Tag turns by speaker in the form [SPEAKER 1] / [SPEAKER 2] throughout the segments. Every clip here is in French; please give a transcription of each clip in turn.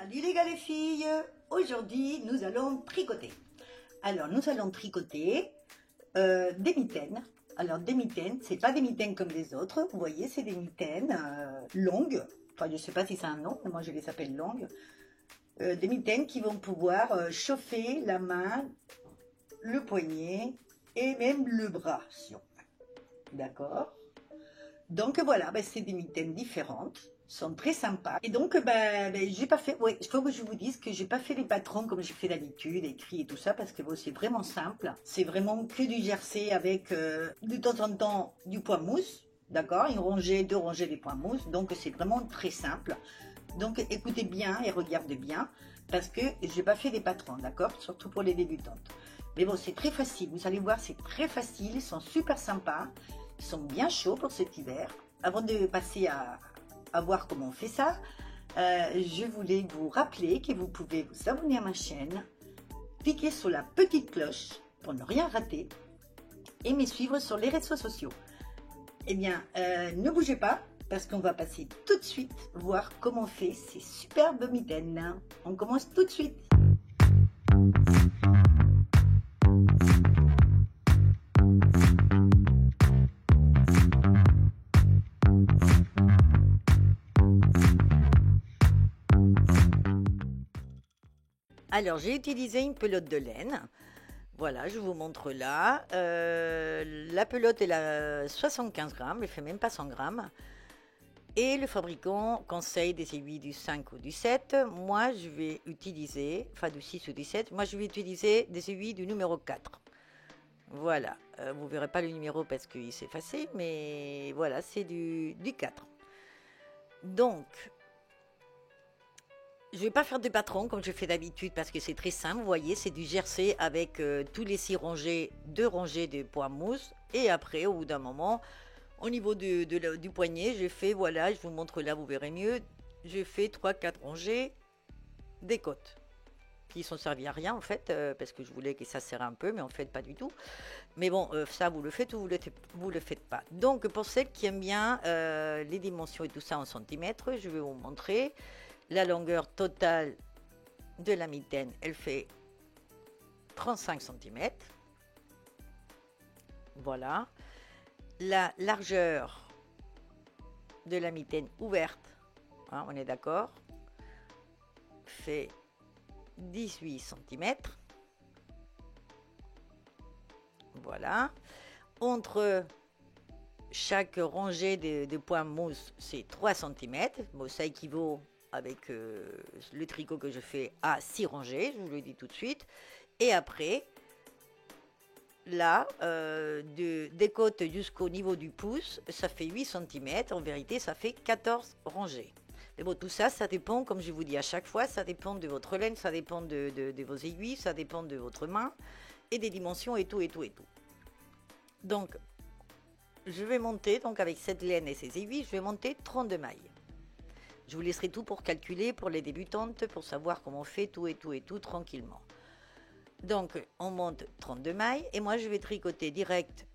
[SPEAKER 1] Salut les gars les filles, aujourd'hui nous allons tricoter. Alors nous allons tricoter des mitaines. Alors des mitaines, c'est pas des mitaines comme les autres, vous voyez c'est des mitaines longues. Enfin je sais pas si c'est un nom, mais moi je les appelle longues. Des mitaines qui vont pouvoir chauffer la main, le poignet et même le bras si on veut. D'accord? Donc voilà, c'est des mitaines différentes, sont très sympas. Et donc j'ai pas fait, ouais, il faut que je vous dise que j'ai pas fait les patrons comme je fais d'habitude, écrit et tout ça, parce que bon, c'est vraiment simple. C'est vraiment que du jersey avec de temps en temps du point mousse, d'accord, une rangée, deux rangées des points mousse. Donc c'est vraiment très simple. Donc écoutez bien et regardez bien, parce que j'ai pas fait les patrons, d'accord, surtout pour les débutantes. Mais bon, c'est très facile, vous allez voir, c'est très facile, ils sont super sympas. Ils sont bien chauds pour cet hiver. Avant de passer à voir comment on fait ça, je voulais vous rappeler que vous pouvez vous abonner à ma chaîne, cliquer sur la petite cloche pour ne rien rater et me suivre sur les réseaux sociaux. Eh bien, ne bougez pas parce qu'on va passer tout de suite voir comment on fait ces superbes mitaines. On commence tout de suite. Alors, j'ai utilisé une pelote de laine. Voilà, je vous montre là. La pelote, elle a 75 grammes, elle fait même pas 100 grammes. Et le fabricant conseille des aiguilles du 5 ou du 7. Moi, je vais utiliser, enfin du 6 ou du 7, moi je vais utiliser des aiguilles du numéro 4. Voilà, vous ne verrez pas le numéro parce qu'il s'est effacé, mais voilà, c'est du 4. Donc, je ne vais pas faire de patron comme je fais d'habitude parce que c'est très simple. Vous voyez, c'est du jersey avec tous les 6 rangées, 2 rangées de poids mousse. Et après, au bout d'un moment, au niveau du poignet, j'ai fait, voilà, je vous montre là, vous verrez mieux. J'ai fait 3-4 rangées des côtes qui sont servies à rien en fait, parce que je voulais que ça serre un peu, mais en fait pas du tout. Mais bon, ça vous le faites ou vous le faites pas. Donc pour celles qui aiment bien les dimensions et tout ça en centimètres, je vais vous montrer. La longueur totale de la mitaine, elle fait 35 cm. Voilà. La largeur de la mitaine ouverte, hein, on est d'accord, fait 18 cm. Voilà. Entre chaque rangée de points mousse, c'est 3 cm. Bon, ça équivaut avec le tricot que je fais à 6 rangées, je vous le dis tout de suite. Et après, là, des côtes jusqu'au niveau du pouce, ça fait 8 cm. En vérité, ça fait 14 rangées. Mais bon, tout ça, ça dépend, comme je vous dis à chaque fois, ça dépend de votre laine, ça dépend de vos aiguilles, ça dépend de votre main et des dimensions et tout, et tout, et tout. Donc, je vais monter, donc avec cette laine et ces aiguilles, je vais monter 32 mailles. Je vous laisserai tout pour calculer pour les débutantes, pour savoir comment on fait tout et tout et tout tranquillement. Donc, on monte 32 mailles et moi, je vais tricoter direct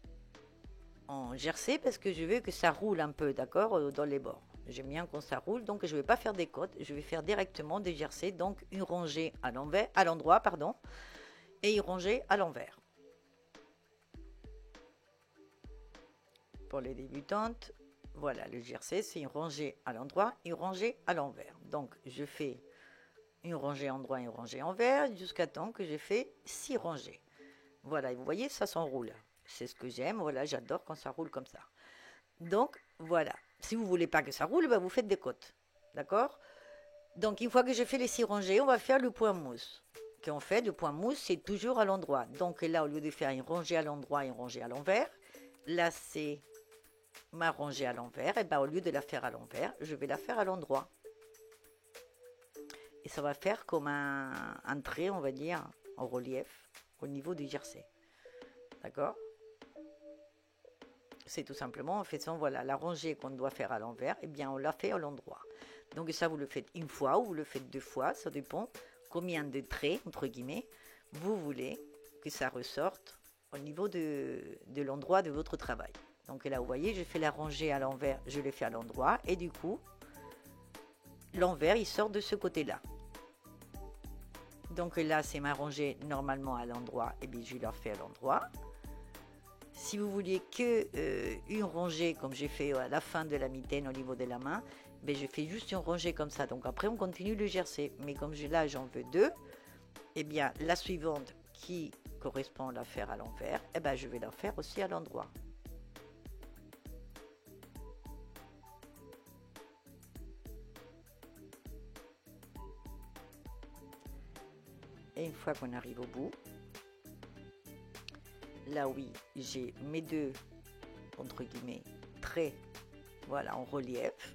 [SPEAKER 1] en jersey parce que je veux que ça roule un peu, d'accord, dans les bords. J'aime bien quand ça roule, donc je ne vais pas faire des côtes, je vais faire directement des jersey, donc une rangée à l'endroit, et une rangée à l'envers. Pour les débutantes, voilà, le jersey, c'est une rangée à l'endroit, une rangée à l'envers. Donc, je fais une rangée à endroit, une rangée envers, jusqu'à temps que j'ai fait 6 rangées. Voilà, et vous voyez, ça s'enroule. C'est ce que j'aime, voilà, j'adore quand ça roule comme ça. Donc, voilà. Si vous ne voulez pas que ça roule, vous faites des côtes. D'accord? Donc, une fois que j'ai fait les 6 rangées, on va faire le point mousse. Qu'on fait, le point mousse, c'est toujours à l'endroit. Donc là, au lieu de faire une rangée à l'endroit et une rangée à l'envers, là, c'est ma rangée à l'envers. Et au lieu de la faire à l'envers, je vais la faire à l'endroit. Et ça va faire comme un trait, on va dire, en relief, au niveau du jersey. D'accord? C'est tout simplement en faisant, voilà, la rangée qu'on doit faire à l'envers, eh bien, on l'a fait à l'endroit. Donc ça, vous le faites une fois ou vous le faites 2 fois, ça dépend combien de traits, entre guillemets, vous voulez que ça ressorte au niveau de l'endroit de votre travail. Donc là, vous voyez, je fais la rangée à l'envers, je l'ai fait à l'endroit, et du coup, l'envers, il sort de ce côté-là.
[SPEAKER 2] Donc là, c'est ma rangée normalement à l'endroit, et bien je la fais à l'endroit. Si vous vouliez que une rangée, comme j'ai fait à la fin de la mitaine au niveau de la main, ben je fais juste une rangée comme ça. Donc après, on continue le jersey. Mais comme là, j'en veux deux, et bien la suivante qui correspond à la faire à l'envers, et ben je vais la faire aussi à l'endroit. Et une fois qu'on arrive au bout, là oui, j'ai mes deux, entre guillemets, traits, voilà, en relief.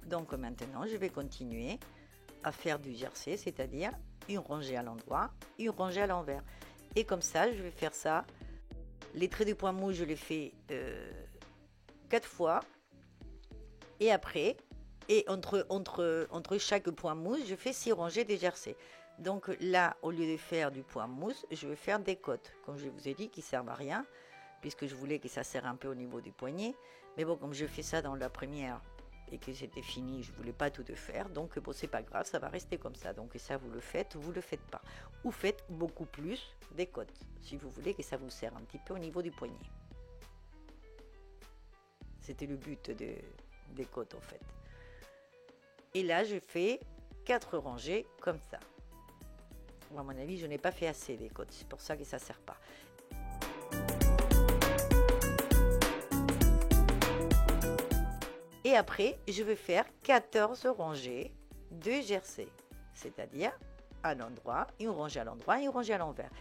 [SPEAKER 2] Donc maintenant, je vais continuer à faire du jersey, c'est-à-dire une rangée à l'endroit, une rangée à l'envers. Et comme ça, je vais faire ça. Les traits de point mou, je les fais 4 fois. Et après, et entre chaque point mousse, je fais 6 rangées de jersey. Donc là, au lieu de faire du point mousse, je vais faire des côtes, comme je vous ai dit, qui ne servent à rien, puisque je voulais que ça serre un peu au niveau du poignet. Mais bon, comme je fais ça dans la première et que c'était fini, je ne voulais pas tout de faire. Donc bon, c'est pas grave, ça va rester comme ça. Donc ça, vous le faites ou vous le faites pas. Ou faites beaucoup plus des côtes, si vous voulez que ça vous serre un petit peu au niveau du poignet. C'était le but des côtes, en fait. Et là, je fais 4 rangées comme ça. Bon, à mon avis, je n'ai pas fait assez des côtes, c'est pour ça que ça ne sert pas. Et après, je vais faire 14 rangées de jersey, c'est-à-dire à l'endroit, une rangée à l'endroit, une rangée à l'envers.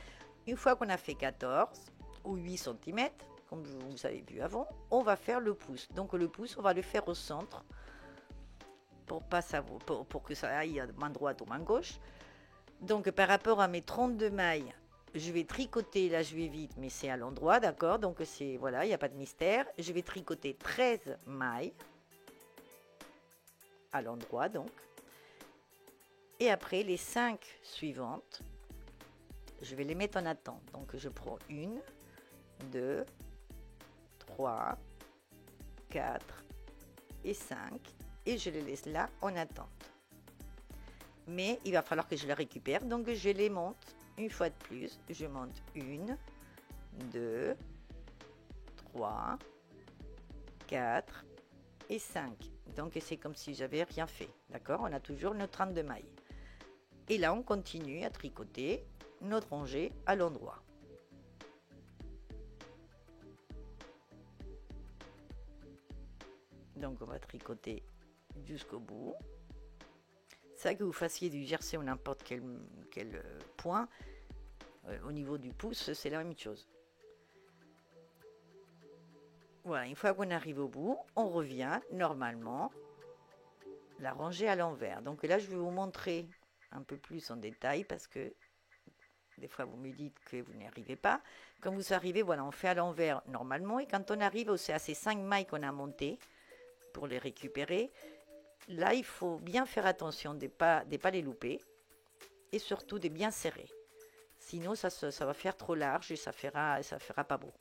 [SPEAKER 2] Une fois qu'on a fait 14 ou 8 cm, comme vous avez vu avant, on va faire le pouce. Donc le pouce, on va le faire au centre pour que ça aille à main droite ou main gauche. Donc par rapport à mes 32 mailles, je vais tricoter, là je vais vite, mais c'est à l'endroit, d'accord? Donc c'est, voilà, il n'y a pas de mystère. Je vais tricoter 13 mailles à l'endroit, donc. Et après, les 5 suivantes, je vais les mettre en attente. Donc je prends 1, 2, 3, 4 et 5 et je les laisse là en attente. Mais il va falloir que je les récupère, donc je les monte une fois de plus. Je monte 1, 2, 3, 4 et 5. Donc c'est comme si j'avais rien fait, d'accord? On a toujours nos 32 mailles. Et là, on continue à tricoter notre rangée à l'endroit. Donc on va tricoter jusqu'au bout. Ça, que vous fassiez du jersey ou n'importe quel point, au niveau du pouce, c'est la même chose. Voilà, une fois qu'on arrive au bout, on revient normalement la rangée à l'envers. Donc là, je vais vous montrer un peu plus en détail parce que des fois, vous me dites que vous n'y arrivez pas. Quand vous arrivez, voilà, on fait à l'envers normalement. Et quand on arrive à ces 5 mailles qu'on a montées pour les récupérer, là, il faut bien faire attention de ne pas les louper et surtout de bien serrer. Sinon, ça va faire trop large et ça fera pas beau.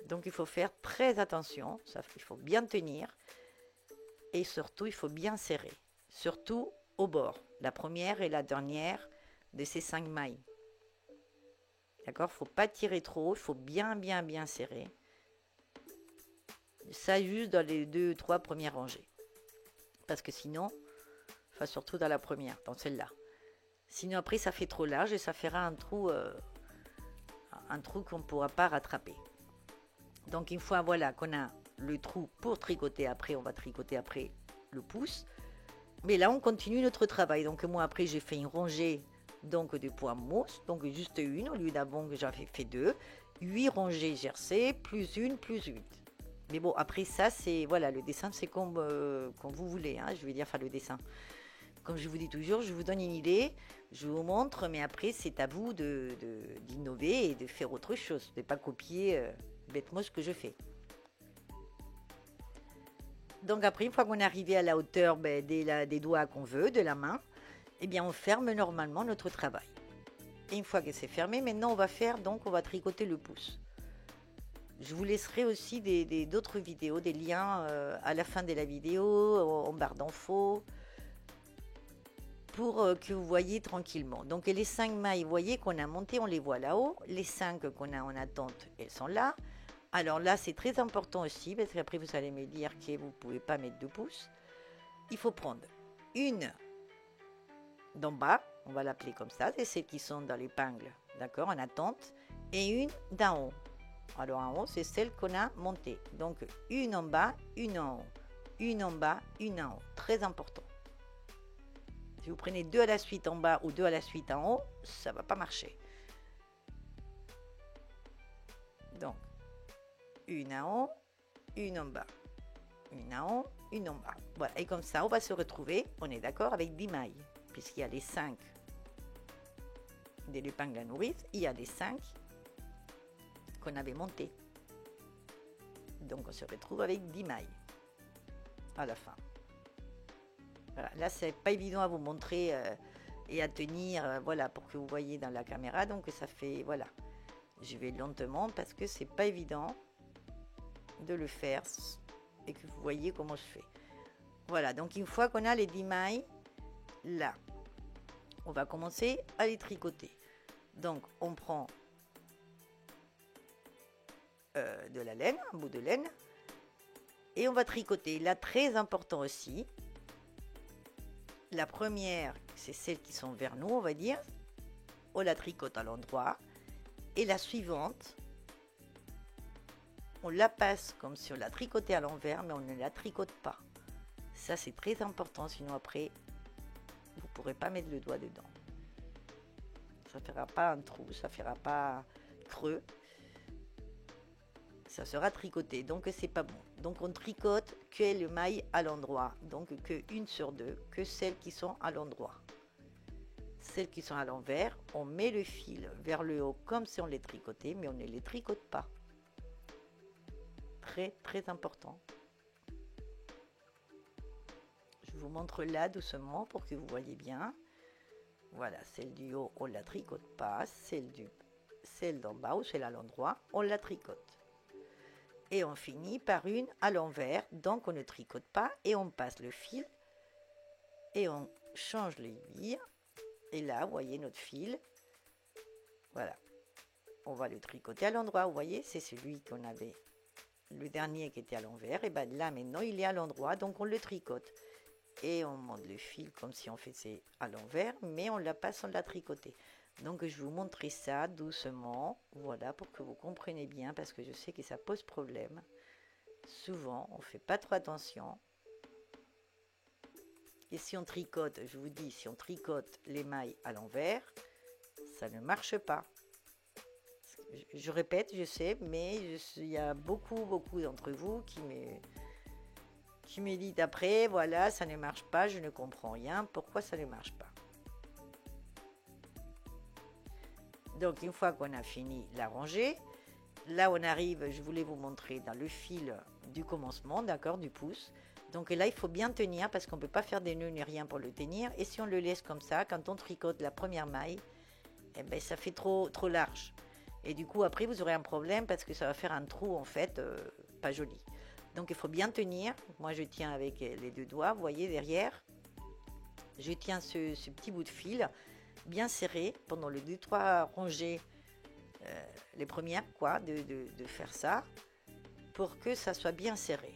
[SPEAKER 2] Donc, il faut faire très attention. Il faut bien tenir et surtout, il faut bien serrer. Surtout au bord, la première et la dernière de ces 5 mailles. D'accord? Il ne faut pas tirer trop, il faut bien serrer. Ça juste dans les 2-3 premières rangées. Parce que sinon, enfin surtout dans la première, dans celle-là. Sinon après ça fait trop large et ça fera un trou qu'on ne pourra pas rattraper. Donc une fois voilà qu'on a le trou pour tricoter après, on va tricoter après le pouce. Mais là on continue notre travail. Donc moi après j'ai fait une rangée donc de point mousse, donc juste une au lieu d'avant que j'avais fait 2. 8 rangées jersey plus une plus 8. Mais bon, après ça, c'est voilà, le dessin, c'est comme vous voulez. Hein, je veux dire, enfin le dessin. Comme je vous dis toujours, je vous donne une idée, je vous montre, mais après, c'est à vous d'innover et de faire autre chose, de ne pas copier bêtement ce que je fais. Donc après, une fois qu'on est arrivé à la hauteur des doigts qu'on veut, de la main, eh bien, on ferme normalement notre travail. Et une fois que c'est fermé, maintenant, on va tricoter le pouce. Je vous laisserai aussi d'autres vidéos, des liens à la fin de la vidéo, en barre d'infos. pour que vous voyez tranquillement. Donc les 5 mailles, vous voyez qu'on a monté, on les voit là-haut. Les 5 qu'on a en attente, elles sont là. Alors là, c'est très important aussi, parce qu'après vous allez me dire que vous ne pouvez pas mettre 2 pouces. Il faut prendre une d'en bas, on va l'appeler comme ça, c'est celles qui sont dans l'épingle, d'accord, en attente, et une d'en haut. Alors en haut, c'est celle qu'on a montée. Donc une en bas, une en haut. Une en bas, une en haut. Très important. Si vous prenez 2 à la suite en bas ou 2 à la suite en haut, ça ne va pas marcher. Donc, une en haut, une en bas. Une en haut, une en bas. Voilà, et comme ça, on va se retrouver, on est d'accord, avec 10 mailles. Puisqu'il y a les 5 de l'épingle à nourrice, il y a les 5 qu'on avait montés. Donc, on se retrouve avec 10 mailles à la fin. Voilà, là, c'est pas évident à vous montrer et à tenir, voilà, pour que vous voyez dans la caméra. Donc, ça fait, voilà. Je vais lentement parce que c'est pas évident de le faire et que vous voyez comment je fais. Voilà, donc une fois qu'on a les 10 mailles, là, on va commencer à les tricoter. Donc, on prend de la laine, un bout de laine, et on va tricoter. Là, très important aussi, la première, c'est celles qui sont vers nous, on va dire, on la tricote à l'endroit, et la suivante, on la passe comme si on la tricotait à l'envers, mais on ne la tricote pas. Ça, c'est très important, sinon après, vous ne pourrez pas mettre le doigt dedans. Ça ne fera pas un trou, ça ne fera pas creux. Ça sera tricoté, donc c'est pas bon. Donc on tricote que les mailles à l'endroit, donc que 1 sur 2, que celles qui sont à l'endroit. Celles qui sont à l'envers, on met le fil vers le haut comme si on les tricotait, mais on ne les tricote pas. Très très important. Je vous montre là doucement pour que vous voyez bien. Voilà, celle du haut, on ne la tricote pas. Celle d'en bas ou celle à l'endroit, on la tricote. Et on finit par une à l'envers, donc on ne tricote pas et on passe le fil et on change l'aiguille. Et là, vous voyez notre fil. Voilà. On va le tricoter à l'endroit. Vous voyez, c'est celui qu'on avait, le dernier qui était à l'envers. Et bien là, maintenant, il est à l'endroit, donc on le tricote. Et on monte le fil comme si on faisait à l'envers, mais on la passe, on l'a tricoté. Donc je vais vous montrer ça doucement, voilà, pour que vous compreniez bien, parce que je sais que ça pose problème. Souvent, on ne fait pas trop attention. Et si on tricote, je vous dis, si on tricote les mailles à l'envers, ça ne marche pas. Je répète, je sais, mais il y a beaucoup d'entre vous qui me dit après, voilà, ça ne marche pas, je ne comprends rien, pourquoi ça ne marche pas. Donc une fois qu'on a fini la rangée, là on arrive, je voulais vous montrer dans le fil du commencement, d'accord, du pouce. Donc là il faut bien tenir parce qu'on ne peut pas faire des nœuds ni rien pour le tenir. Et si on le laisse comme ça, quand on tricote la première maille, eh ben, ça fait trop large. Et du coup après vous aurez un problème parce que ça va faire un trou en fait, pas joli. Donc il faut bien tenir. Moi je tiens avec les 2 doigts, vous voyez derrière. Je tiens ce petit bout de fil bien serré pendant les 2-3 rangées, les premières quoi, de faire ça pour que ça soit bien serré.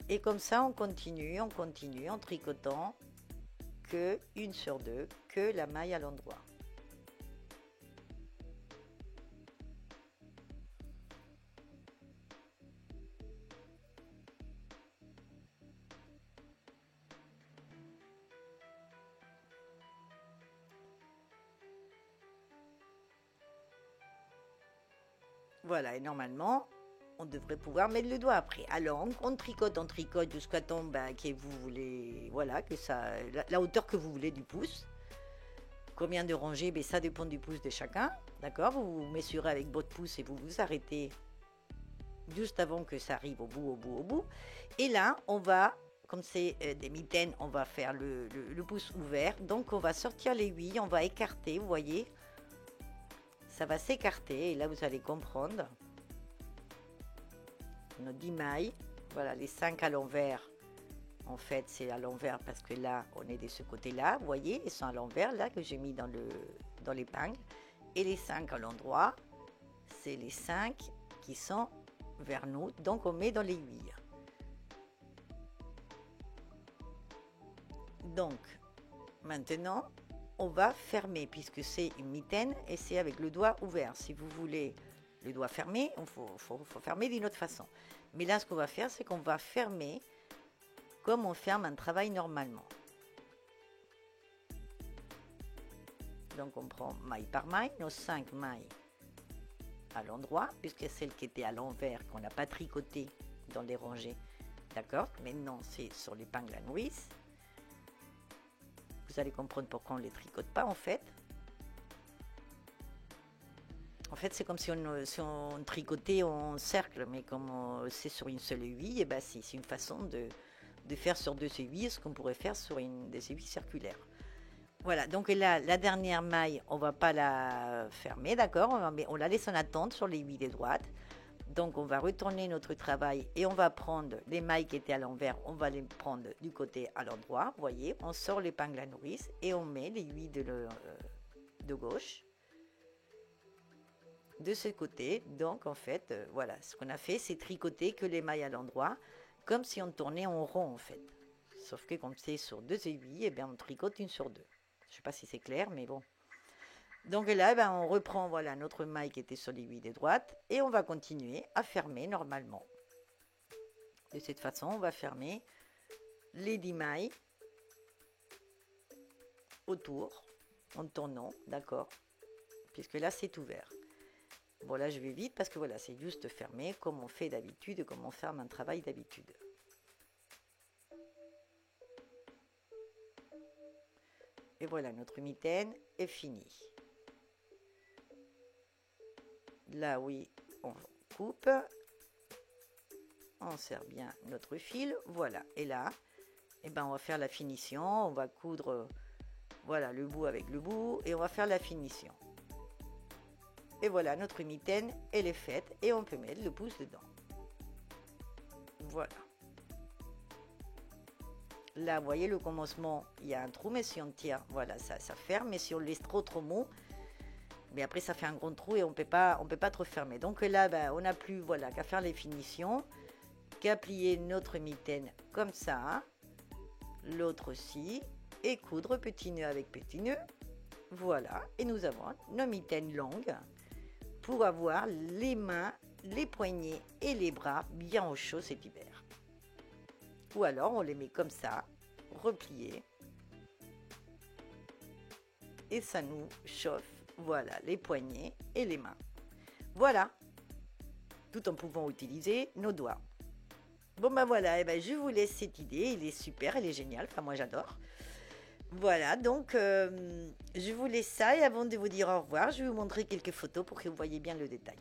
[SPEAKER 2] Et comme ça on continue en tricotant que 1 sur 2, que la maille à l'endroit. Voilà, et normalement, on devrait pouvoir mettre le doigt après. Alors, on tricote jusqu'à temps que vous voulez, voilà, que ça, la hauteur que vous voulez du pouce. Combien de rangées, ça dépend du pouce de chacun, d'accord. Vous mesurez avec votre pouce et vous vous arrêtez juste avant que ça arrive au bout. Et là, on va, comme c'est des mitaines, on va faire le pouce ouvert. Donc, on va sortir l'aiguille, on va écarter, vous voyez. Ça va s'écarter et là vous allez comprendre nos 10 mailles, voilà les 5 à l'envers, en fait c'est à l'envers parce que là on est de ce côté là, vous voyez, ils sont à l'envers là que j'ai mis dans l'épingle, et les 5 à l'endroit, c'est les 5 qui sont vers nous, donc on met dans l'aiguille. Donc maintenant on va fermer puisque c'est une mitaine et c'est avec le doigt ouvert. Si vous voulez le doigt fermé, il faut fermer d'une autre façon. Mais là, ce qu'on va faire, c'est qu'on va fermer comme on ferme un travail normalement. Donc on prend maille par maille, nos 5 mailles à l'endroit, puisque celle qui était à l'envers, qu'on n'a pas tricoté dans les rangées. D'accord? Maintenant, c'est sur l'épingle à nourrice. Vous allez comprendre pourquoi on ne les tricote pas en fait. En fait, c'est comme si on tricotait en cercle, mais comme c'est sur une seule aiguille, et ben c'est une façon de faire sur 2 aiguilles ce qu'on pourrait faire sur des aiguilles circulaires. Voilà, donc là, la dernière maille, on ne va pas la fermer, d'accord, on la laisse en attente sur l'aiguille de droite. Donc, on va retourner notre travail et on va prendre les mailles qui étaient à l'envers, on va les prendre du côté à l'endroit. Vous voyez, on sort l'épingle à nourrice et on met l'aiguille de gauche de ce côté. Donc, en fait, voilà, ce qu'on a fait, c'est tricoter que les mailles à l'endroit, comme si on tournait en rond, en fait. Sauf que comme c'est sur 2 aiguilles, eh bien, on tricote une sur 2. Je ne sais pas si c'est clair, mais bon. Donc là, ben, on reprend voilà, notre maille qui était sur l'aiguille de droite et on va continuer à fermer normalement. De cette façon, on va fermer les 10 mailles autour en tournant, d'accord? Puisque là, c'est ouvert. Bon, là, je vais vite parce que voilà, c'est juste fermé comme on fait d'habitude, comme on ferme un travail d'habitude. Et voilà, notre mitaine est finie. Là, oui, on coupe. On serre bien notre fil. Voilà. Et là, eh ben, on va faire la finition. On va coudre voilà, le bout avec le bout. Et on va faire la finition. Et voilà, notre mitaine, elle est faite. Et on peut mettre le pouce dedans. Voilà. Là, vous voyez le commencement, il y a un trou, mais si on tire, voilà, ça ferme. Mais si on le laisse trop mou, mais après ça fait un grand trou et on peut pas trop fermer. Donc là, ben, on n'a plus voilà, qu'à faire les finitions, qu'à plier notre mitaine comme ça, l'autre aussi, et coudre petit nœud avec petit nœud. Voilà, et nous avons nos mitaines longues pour avoir les mains, les poignets et les bras bien au chaud cet hiver. Ou alors on les met comme ça, repliés, et ça nous chauffe, voilà, les poignets et les mains. Voilà, tout en pouvant utiliser nos doigts. Bon ben voilà, et ben je vous laisse cette idée, elle est super, elle est géniale, enfin moi j'adore. Voilà, donc je vous laisse ça et avant de vous dire au revoir, je vais vous montrer quelques photos pour que vous voyez bien le détail.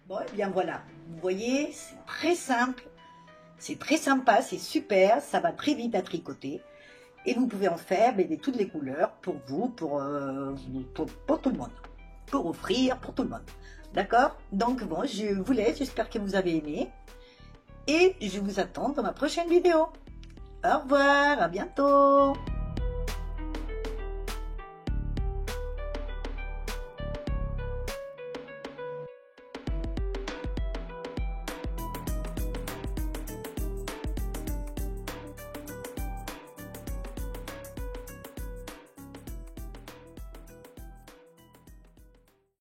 [SPEAKER 1] Bon, et bien voilà, vous voyez, c'est très simple, c'est très sympa, c'est super, ça va très vite à tricoter. Et vous pouvez en faire de toutes les couleurs pour vous, pour tout le monde, pour offrir, pour tout le monde. D'accord? Donc bon, je vous laisse, j'espère que vous avez aimé. Et je vous attends dans ma prochaine vidéo. Au revoir, à bientôt.